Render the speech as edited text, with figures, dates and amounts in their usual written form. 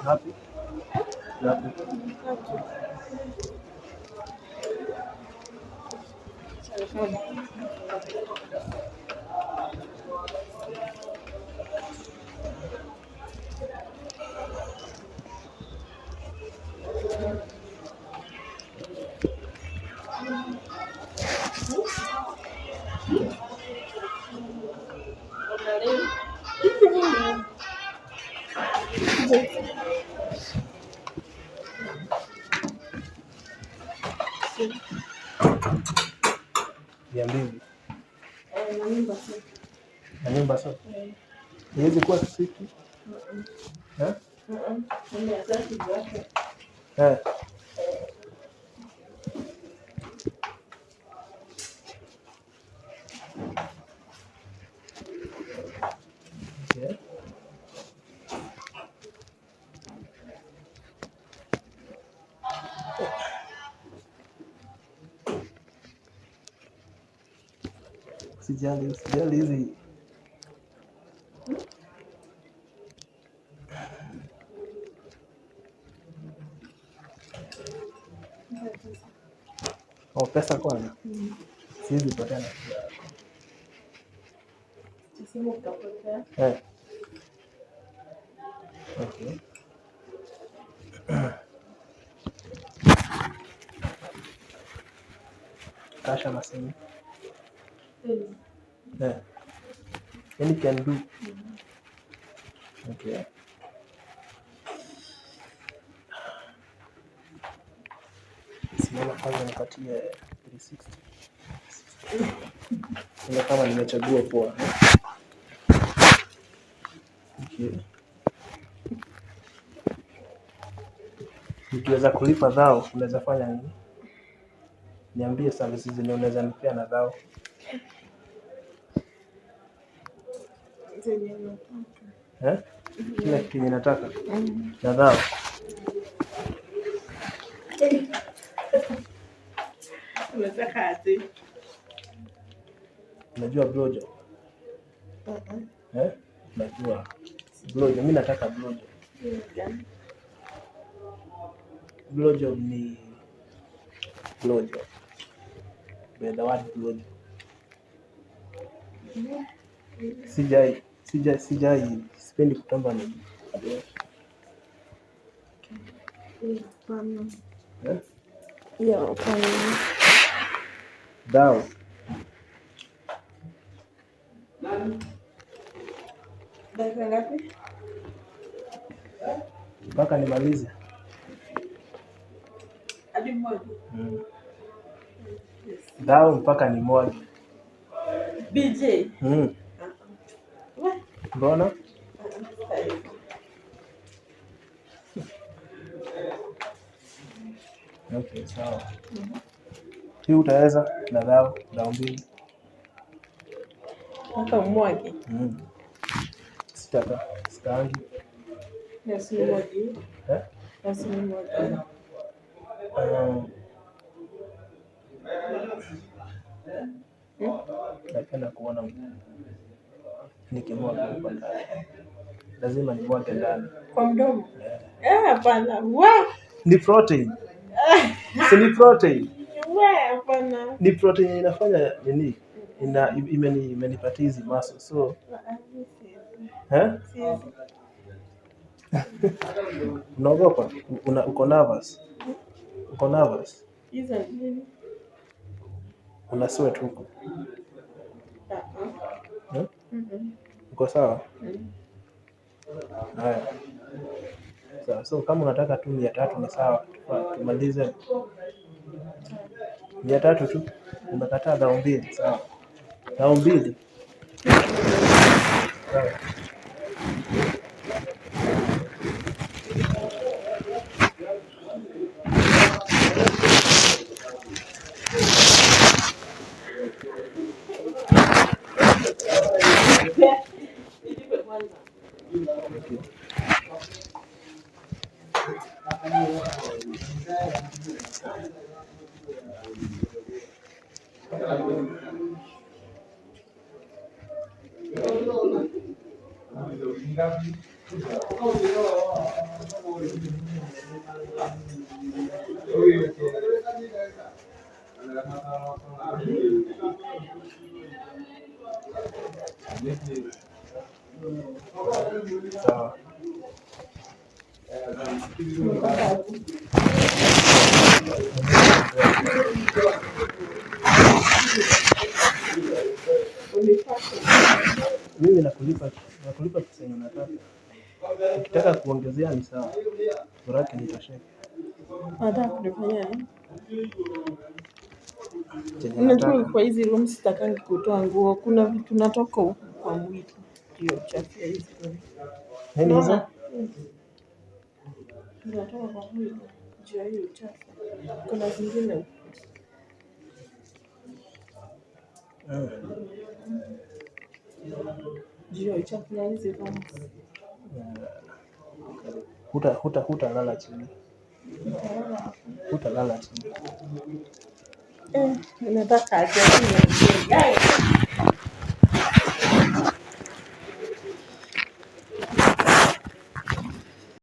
Happy. Niambie. Na nyumba sasa. Niweze kuwa siku. Sijali hizi. Pesa kwanza. Siwezi potea na simu utapotea. Okay. Kasha na simu. Any can do. Okay. Simama kwanza nipatie 360. Ile kama nimechagua poa. Okay. Nikiweza kulipa dhao, unaweza fanya nini? Niambie services zenye unaweza nipea na dhao. Kila kitu ninataka. Na dhao. Unataka aje? Unajua blowjob? Unajua blowjob, mimi nataka blowjob. Blowjob ni blowjob. The word blowjob. Sijai sipendi kutamba na dhao. Dakika ngapi? Mpaka nimalize. Hadi moja. Dhao mpaka ni moja. BJ. Mbona? Okay, sawa. Hii utaweza na dhao mbili. Hata mwage. Sitaangi. Nasi mwage. Nasi mwage. Napenda kuona nikimwaga huko ndani. Lazima nimwage ndani. Kwa mdomo? Hapana. Ni protein. Si ni protein. Hapana. Ni protein inafanya nini? Imenipatia hizi muscle. So unaogopa? Uko nervous? Uko nervous? Hizo nini? Una sweat huko? Uko sawa? Haya. So kama unataka tu 300 ni sawa. Tumalize 300 tu. Umekataa dhao mbili, sawa? Tao mbili. Sawa. Mimi nakulipa pesa yenye unataka. Ukitaka kuongezea ni sawa. Uraki nitosheke. Nataka kunifanyia nini? Unajua kwa hizi room sitakangi kutoa nguo. Kuna vitu natoka huku kwa mwili. Ndio uchafu ya hizi room. Nini hizo? Natoka kwa mwili. Ndio hiyo uchafu. Kuna zingine huku. Ndio uchafu ya hizi room. Hutalala chini. Hutalala chini. Nataka aje.